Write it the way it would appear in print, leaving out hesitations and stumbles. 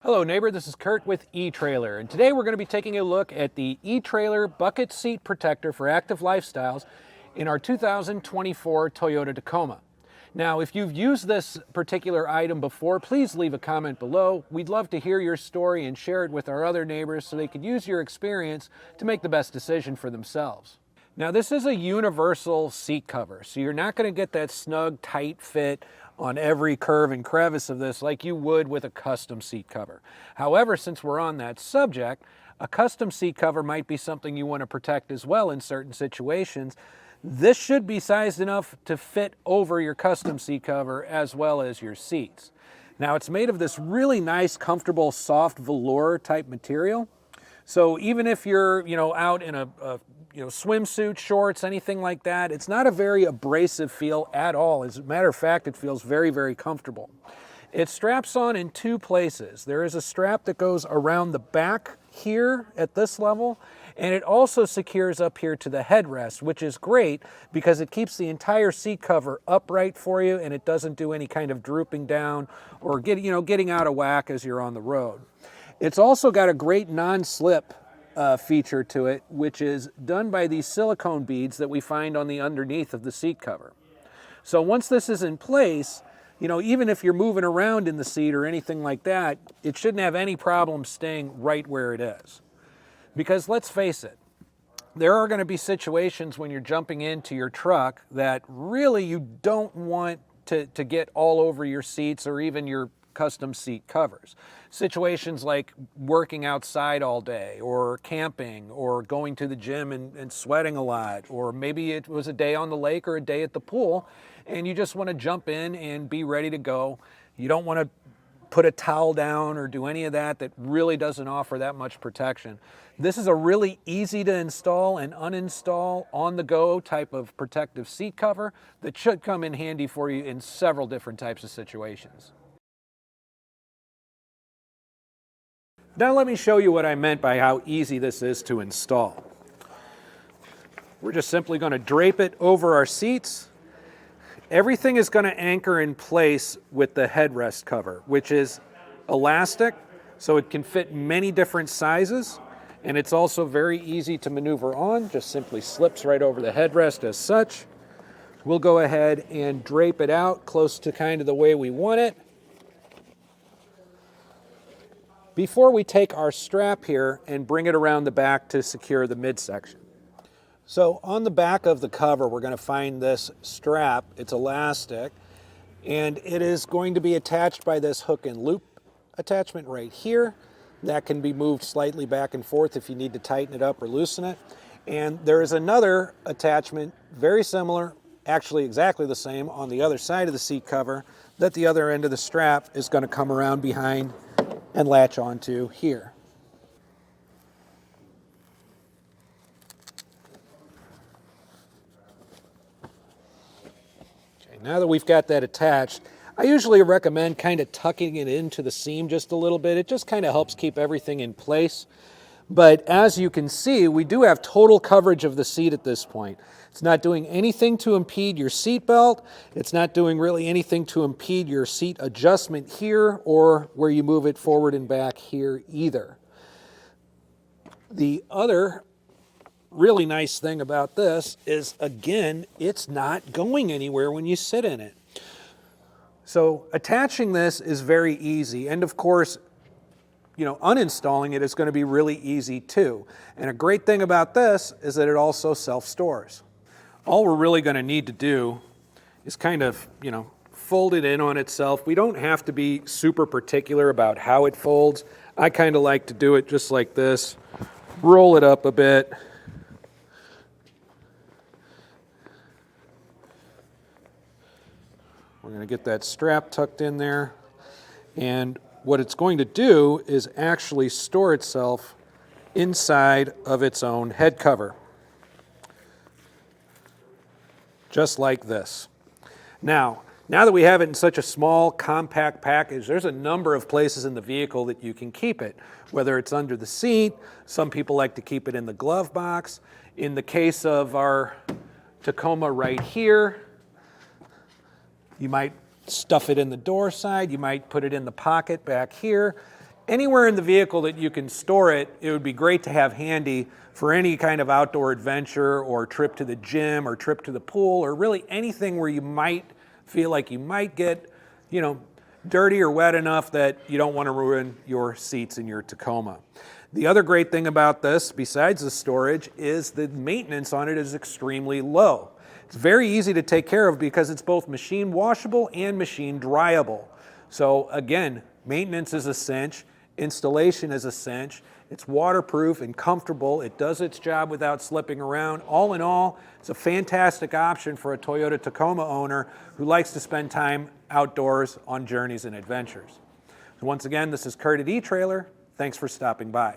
Hello neighbor, this is Kurt with eTrailer, and today we're going to be taking a look at the eTrailer bucket seat protector for active lifestyles in our 2024 Toyota Tacoma. Now, if you've used this particular item before, please leave a comment below. We'd love to hear your story and share it with our other neighbors so they could use your experience to make the best decision for themselves. Now, this is a universal seat cover, so you're not going to get that snug, tight fit on every curve and crevice of this like you would with a custom seat cover. However, since we're on that subject, a custom seat cover might be something you want to protect as well in certain situations. This should be sized enough to fit over your custom seat cover as well as your seats. Now, it's made of this really nice, comfortable, soft velour type material. So even if you're, out in a swimsuit, shorts, anything like that, it's not a very abrasive feel at all. As a matter of fact, it feels very, very comfortable. It straps on in two places. There is a strap that goes around the back here at this level, and it also secures up here to the headrest, which is great because it keeps the entire seat cover upright for you, and it doesn't do any kind of drooping down or getting out of whack as you're on the road. It's also got a great non-slip feature to it, which is done by these silicone beads that we find on the underneath of the seat cover. So once this is in place, even if you're moving around in the seat or anything like that, it shouldn't have any problem staying right where it is. Because let's face it, there are going to be situations when you're jumping into your truck that really you don't want to get all over your seats or even your custom seat covers. Situations like working outside all day or camping or going to the gym and sweating a lot, or maybe it was a day on the lake or a day at the pool and you just want to jump in and be ready to go. You don't want to put a towel down or do any of that really doesn't offer that much protection. This is a really easy to install and uninstall on the go type of protective seat cover that should come in handy for you in several different types of situations. Now let me show you what I meant by how easy this is to install. We're just simply going to drape it over our seats. Everything is going to anchor in place with the headrest cover, which is elastic, so it can fit many different sizes, and it's also very easy to maneuver on. Just simply slips right over the headrest as such. We'll go ahead and drape it out close to kind of the way we want it. Before we take our strap here and bring it around the back to secure the midsection. So on the back of the cover, we're going to find this strap. It's elastic, and it is going to be attached by this hook and loop attachment right here. That can be moved slightly back and forth if you need to tighten it up or loosen it. And there is another attachment, very similar, actually exactly the same, on the other side of the seat cover that the other end of the strap is going to come around behind and latch onto here. Okay, now that we've got that attached, I usually recommend kind of tucking it into the seam just a little bit. It just kind of helps keep everything in place. But as you can see, we do have total coverage of the seat at this point. It's not doing anything to impede your seat belt. It's not doing really anything to impede your seat adjustment here or where you move it forward and back here either. The other really nice thing about this is, again, it's not going anywhere when you sit in it. So attaching this is very easy, and of course, uninstalling it is going to be really easy too. And a great thing about this is that it also self-stores. All we're really going to need to do is kind of, fold it in on itself. We don't have to be super particular about how it folds. I kind of like to do it just like this. Roll it up a bit. We're going to get that strap tucked in there. And what it's going to do is actually store itself inside of its own head cover. Just like this. Now that we have it in such a small, compact package, there's a number of places in the vehicle that you can keep it. Whether it's under the seat, some people like to keep it in the glove box. In the case of our Tacoma right here, you might stuff it in the door side, you might put it in the pocket back here, Anywhere in the vehicle that you can store it, it would be great to have handy for any kind of outdoor adventure or trip to the gym or trip to the pool, or really anything where you might feel like you might get, dirty or wet enough that you don't want to ruin your seats in your Tacoma. The other great thing about this, besides the storage, is the maintenance on it is extremely low. It's very easy to take care of because it's both machine washable and machine dryable. So again, maintenance is a cinch, installation is a cinch. It's waterproof and comfortable. It does its job without slipping around. All in all, it's a fantastic option for a Toyota Tacoma owner who likes to spend time outdoors on journeys and adventures. So once again, this is Kurt at eTrailer. Thanks for stopping by.